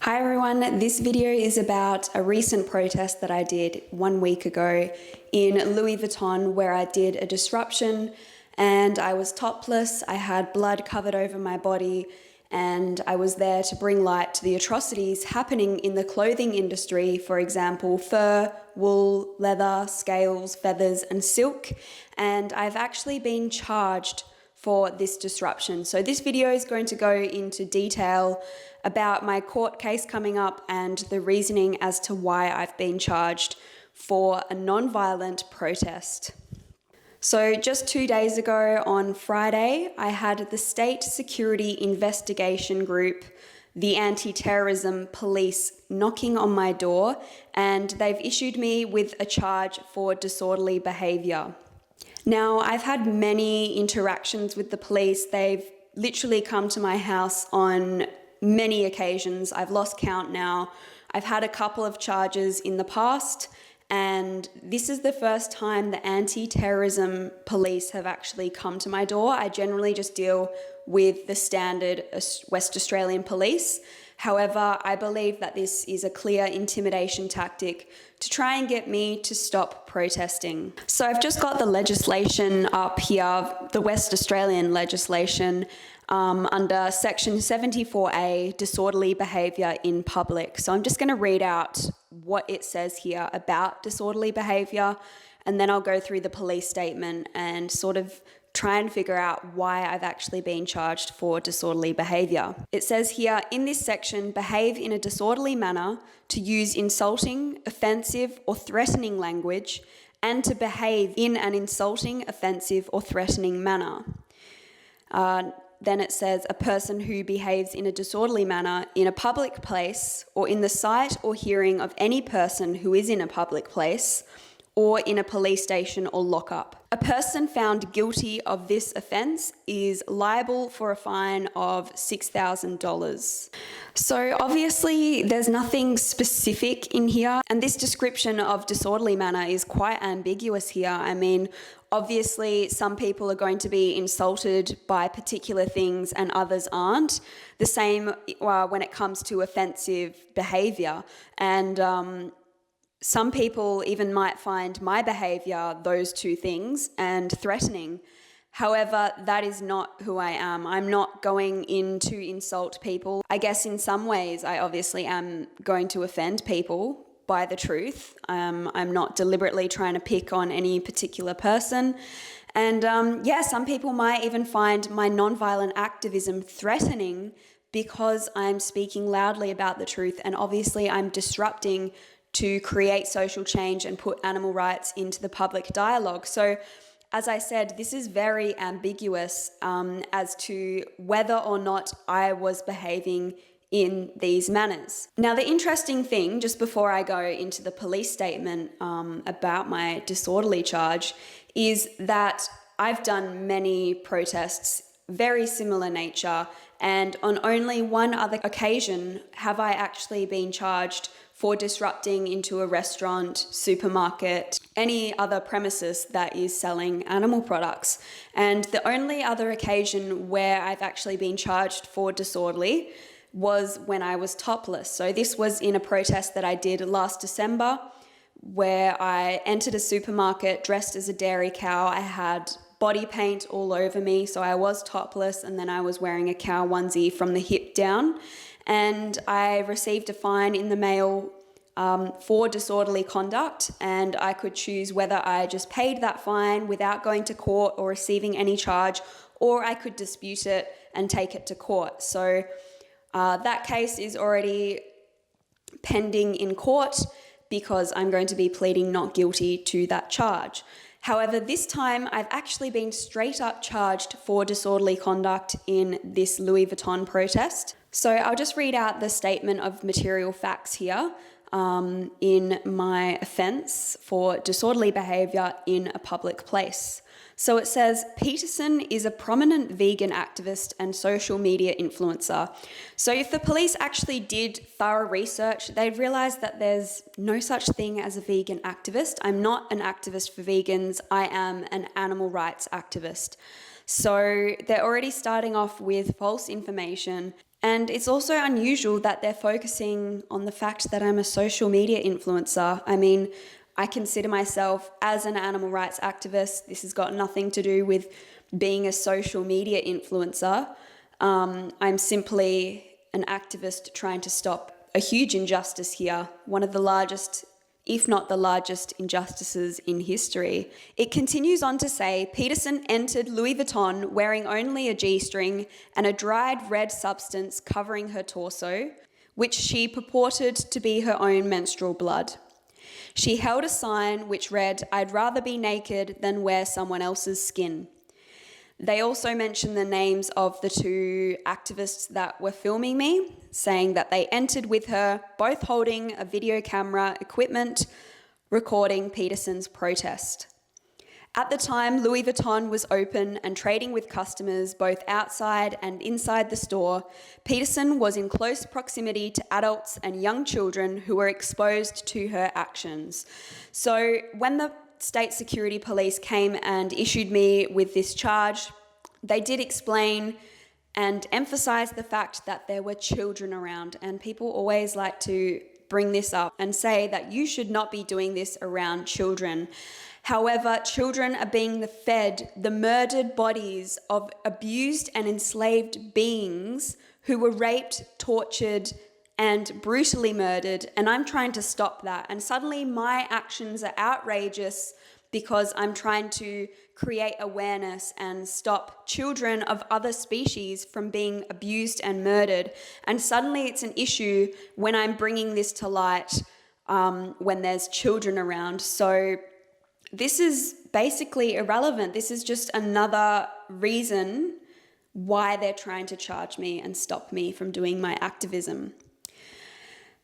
Hi everyone, this video is about a recent protest that I did 1 week ago in Louis Vuitton where I did a disruption and I was topless, I had blood covered over my body and I was there to bring light to the atrocities happening in the clothing industry, for example, fur, wool, leather, scales, feathers and silk, and I've actually been charged for this disruption. So this video is going to go into detail about my court case coming up and the reasoning as to why I've been charged for a non-violent protest. So just 2 days ago on Friday, I had the State Security Investigation Group, the Anti-Terrorism Police, knocking on my door, and they've issued me with a charge for disorderly behaviour. Now, I've had many interactions with the police. They've literally come to my house on many occasions. I've lost count now. I've had a couple of charges in the past, and this is the first time the anti-terrorism police have actually come to my door. I generally just deal with the standard West Australian police. However, I believe that this is a clear intimidation tactic to try and get me to stop protesting. So I've just got the legislation up here, the West Australian legislation, under section 74A, disorderly behaviour in public. So I'm just going to read out what it says here about disorderly behaviour, and then I'll go through the police statement and sort of try and figure out why I've actually been charged for disorderly behaviour. It says here, in this section, behave in a disorderly manner, to use insulting, offensive or threatening language, and to behave in an insulting, offensive or threatening manner. Then it says, a person who behaves in a disorderly manner in a public place or in the sight or hearing of any person who is in a public place or in a police station or lockup. A person found guilty of this offence is liable for a fine of $6,000. So obviously there's nothing specific in here, and this description of disorderly manner is quite ambiguous here. I mean, obviously some people are going to be insulted by particular things and others aren't. The same when it comes to offensive behaviour, and some people even might find my behaviour, those two things, and threatening. However, that is not who I am. I'm not going in to insult people. I guess in some ways I obviously am going to offend people by the truth. I'm not deliberately trying to pick on any particular person. And some people might even find my non-violent activism threatening because I'm speaking loudly about the truth, and obviously I'm disrupting to create social change and put animal rights into the public dialogue. So, as I said, this is very ambiguous as to whether or not I was behaving in these manners. Now, the interesting thing, just before I go into the police statement about my disorderly charge, is that I've done many protests, very similar nature, and on only one other occasion have I actually been charged for disrupting into a restaurant, supermarket, any other premises that is selling animal products. And the only other occasion where I've actually been charged for disorderly was when I was topless. So this was in a protest that I did last December, where I entered a supermarket dressed as a dairy cow. I had body paint all over me, so I was topless, and then I was wearing a cow onesie from the hip down. And I received a fine in the mail for disorderly conduct, and I could choose whether I just paid that fine without going to court or receiving any charge, or I could dispute it and take it to court. So that case is already pending in court because I'm going to be pleading not guilty to that charge. However, this time I've actually been straight up charged for disorderly conduct in this Louis Vuitton protest. So I'll just read out the statement of material facts here in my offence for disorderly behaviour in a public place. So it says, Peterson is a prominent vegan activist and social media influencer. So if the police actually did thorough research, they'd realise that there's no such thing as a vegan activist. I'm not an activist for vegans. I am an animal rights activist. So they're already starting off with false information. And it's also unusual that they're focusing on the fact that I'm a social media influencer. I mean, I consider myself as an animal rights activist. This has got nothing to do with being a social media influencer. I'm simply an activist trying to stop a huge injustice here, one of the largest, if not the largest, injustices in history. It continues on to say, Peterson entered Louis Vuitton wearing only a G-string and a dried red substance covering her torso, which she purported to be her own menstrual blood. She held a sign which read, "I'd rather be naked than wear someone else's skin." They also mentioned the names of the two activists that were filming me, saying that they entered with her, both holding a video camera equipment, recording Peterson's protest. At the time, Louis Vuitton was open and trading with customers both outside and inside the store. Peterson was in close proximity to adults and young children who were exposed to her actions. So when the State Security Police came and issued me with this charge, they did explain and emphasize the fact that there were children around, and people always like to bring this up and say that you should not be doing this around children. However, children are being fed the murdered bodies of abused and enslaved beings who were raped, tortured, and brutally murdered, and I'm trying to stop that. And suddenly my actions are outrageous because I'm trying to create awareness and stop children of other species from being abused and murdered. And suddenly it's an issue when I'm bringing this to light when there's children around. So this is basically irrelevant. This is just another reason why they're trying to charge me and stop me from doing my activism.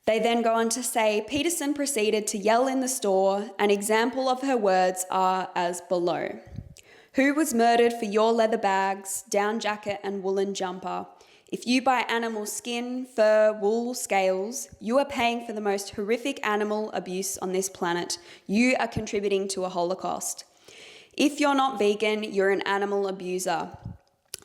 They then go on to say, Peterson proceeded to yell in the store. An example of her words are as below. Who was murdered for your leather bags, down jacket and woolen jumper? If you buy animal skin, fur, wool, scales, you are paying for the most horrific animal abuse on this planet. You are contributing to a Holocaust. If you're not vegan, you're an animal abuser.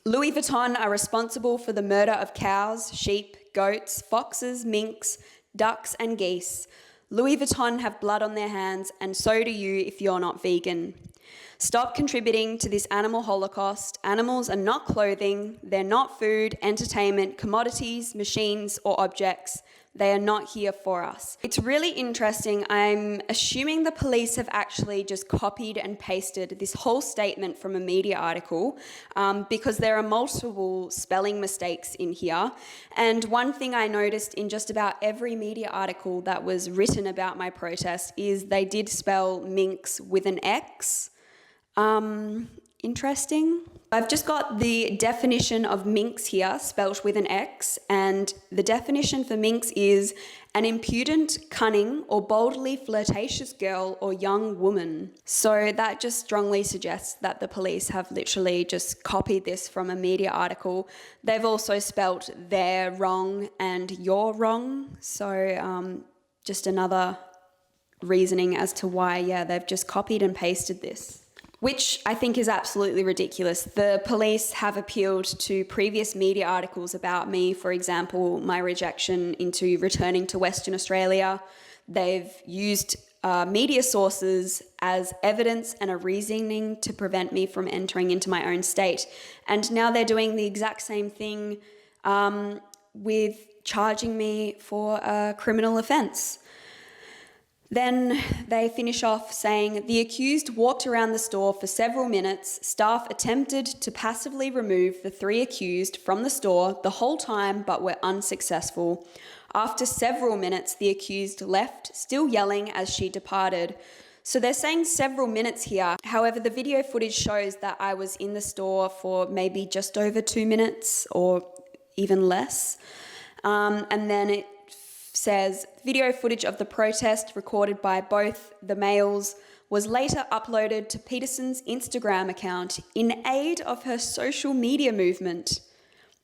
Louis Vuitton are responsible for the murder of cows, sheep, goats, foxes, minks, ducks and geese. Louis Vuitton have blood on their hands, and so do you if you're not vegan. Stop contributing to this animal holocaust. Animals are not clothing, they're not food, entertainment, commodities, machines, or objects. They are not here for us. It's really interesting. I'm assuming the police have actually just copied and pasted this whole statement from a media article because there are multiple spelling mistakes in here. And one thing I noticed in just about every media article that was written about my protest is they did spell minx with an X. Interesting. I've just got the definition of minx here, spelt with an X, and the definition for minx is an impudent, cunning, or boldly flirtatious girl or young woman. So that just strongly suggests that the police have literally just copied this from a media article. They've also spelt they're wrong and you're wrong. So just another reasoning as to why, yeah, they've just copied and pasted this, which I think is absolutely ridiculous. The police have appealed to previous media articles about me, for example, my rejection into returning to Western Australia. They've used media sources as evidence and a reasoning to prevent me from entering into my own state. And now they're doing the exact same thing with charging me for a criminal offence. Then they finish off saying, the accused walked around the store for several minutes. Staff attempted to passively remove the three accused from the store the whole time, but were unsuccessful. After several minutes, the accused left, still yelling as she departed. So they're saying several minutes here. However, the video footage shows that I was in the store for maybe just over 2 minutes or even less. And then it says, video footage of the protest recorded by both the males was later uploaded to Peterson's Instagram account in aid of her social media movement.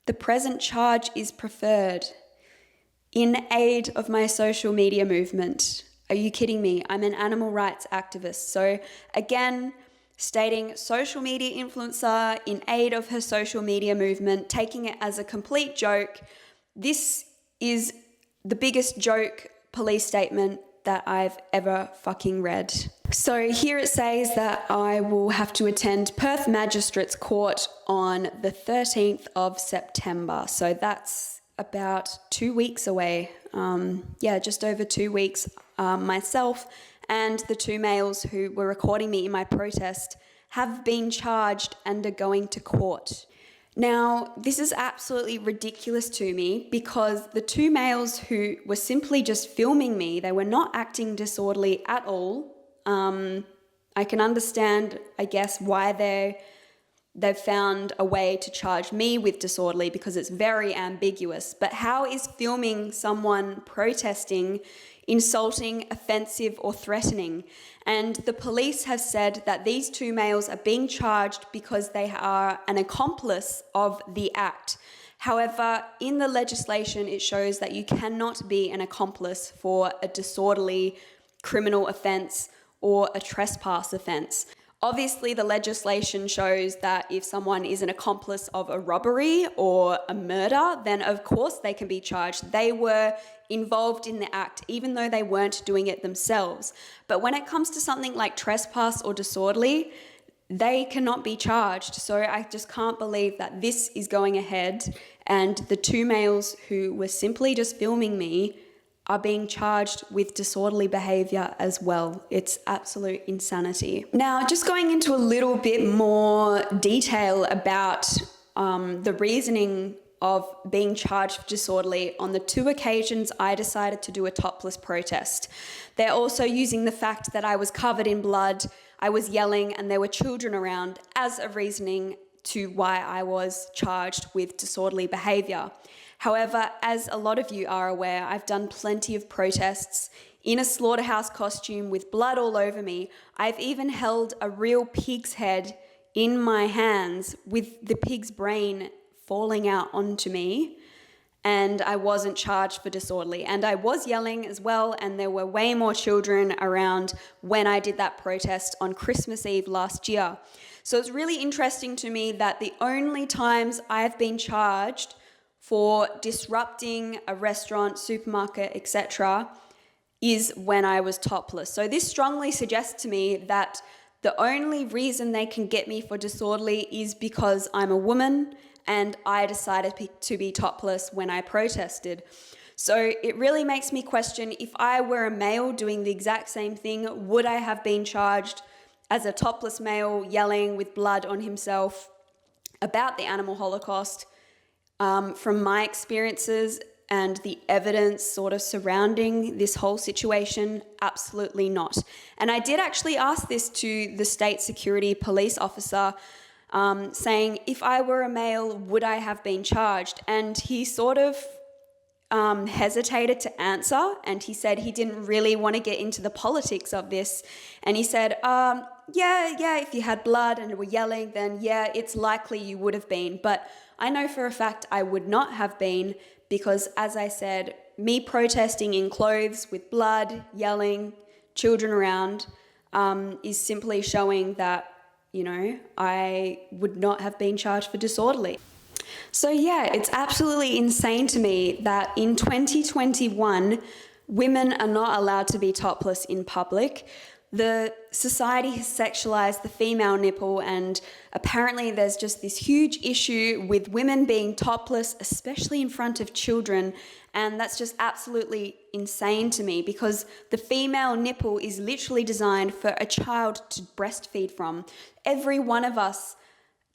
The present charge is preferred. In aid of my social media movement. Are you kidding me? I'm an animal rights activist. So again, stating social media influencer in aid of her social media movement, taking it as a complete joke. This is the biggest joke police statement that I've ever fucking read. So here it says that I will have to attend Perth Magistrates Court on the 13th of September. So that's about 2 weeks away. Just over 2 weeks. Myself and the two males who were recording me in my protest have been charged and are going to court. Now, this is absolutely ridiculous to me because the two males who were simply just filming me, they were not acting disorderly at all. I can understand, I guess, why they've found a way to charge me with disorderly because it's very ambiguous. But how is filming someone protesting insulting, offensive, or threatening? And the police have said that these two males are being charged because they are an accomplice of the act. However, in the legislation, it shows that you cannot be an accomplice for a disorderly criminal offence or a trespass offence. Obviously, the legislation shows that if someone is an accomplice of a robbery or a murder, then of course they can be charged. They were involved in the act, even though they weren't doing it themselves. But when it comes to something like trespass or disorderly, they cannot be charged. So I just can't believe that this is going ahead and the two males who were simply just filming me are being charged with disorderly behaviour as well. It's absolute insanity. Now, just going into a little bit more detail about the reasoning of being charged for disorderly, on the two occasions I decided to do a topless protest. They're also using the fact that I was covered in blood, I was yelling, and there were children around as a reasoning to why I was charged with disorderly behaviour. However, as a lot of you are aware, I've done plenty of protests in a slaughterhouse costume with blood all over me. I've even held a real pig's head in my hands with the pig's brain falling out onto me, and I wasn't charged for disorderly. And I was yelling as well, and there were way more children around when I did that protest on Christmas Eve last year. So it's really interesting to me that the only times I've been charged for disrupting a restaurant, supermarket, etc., is when I was topless. So this strongly suggests to me that the only reason they can get me for disorderly is because I'm a woman and I decided to be topless when I protested. So it really makes me question, if I were a male doing the exact same thing, would I have been charged as a topless male yelling with blood on himself about the animal holocaust? From my experiences and the evidence sort of surrounding this whole situation, absolutely not. And I did actually ask this to the state security police officer, saying, if I were a male, would I have been charged? And he sort of hesitated to answer, and he said he didn't really want to get into the politics of this. And he said, yeah, if you had blood and were yelling, then yeah, it's likely you would have been. But I know for a fact I would not have been, because as I said, me protesting in clothes with blood, yelling, children around, is simply showing that, I would not have been charged for disorderly. So yeah, it's absolutely insane to me that in 2021, women are not allowed to be topless in public. The society has sexualized the female nipple, and apparently there's just this huge issue with women being topless, especially in front of children, and that's just absolutely insane to me, because the female nipple is literally designed for a child to breastfeed from. Every one of us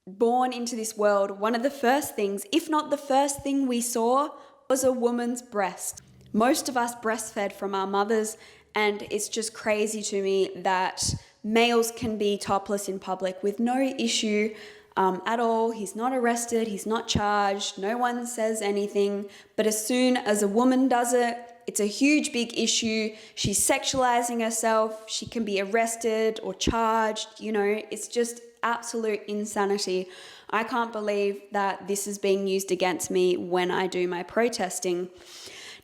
born into this world, one of the first things, if not the first thing we saw, was a woman's breast. Most of us breastfed from our mothers, and it's just crazy to me that males can be topless in public with no issue at all. He's not arrested, he's not charged, no one says anything. But as soon as a woman does it, it's a huge big issue. She's sexualizing herself, she can be arrested or charged, it's just absolute insanity. I can't believe that this is being used against me when I do my protesting.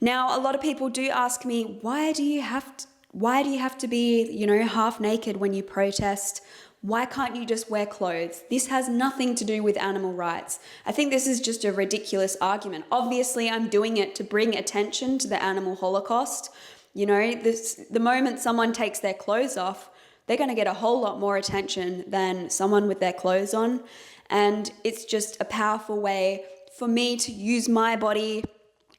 Now, a lot of people do ask me, why do you have to be, half naked when you protest? Why can't you just wear clothes? This has nothing to do with animal rights. I think this is just a ridiculous argument. Obviously, I'm doing it to bring attention to the animal holocaust. You know, the moment someone takes their clothes off, they're going to get a whole lot more attention than someone with their clothes on. And it's just a powerful way for me to use my body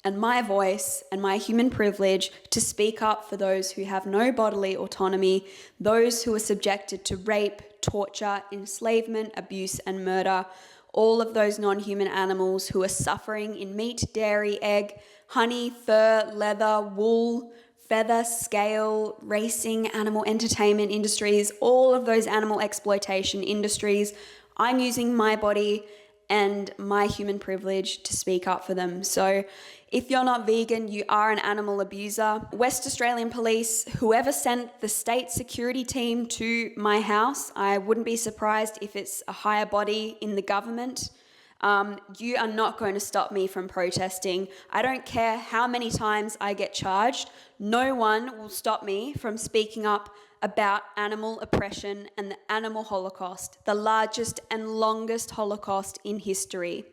and my voice and my human privilege to speak up for those who have no bodily autonomy, those who are subjected to rape, torture, enslavement, abuse, and murder, all of those non-human animals who are suffering in meat, dairy, egg, honey, fur, leather, wool, feather, scale, racing, animal entertainment industries, all of those animal exploitation industries. I'm using my body and my human privilege to speak up for them. So if you're not vegan, you are an animal abuser. West Australian Police, whoever sent the state security team to my house, I wouldn't be surprised if it's a higher body in the government. You are not going to stop me from protesting. I don't care how many times I get charged. No one will stop me from speaking up about animal oppression and the animal holocaust, the largest and longest holocaust in history.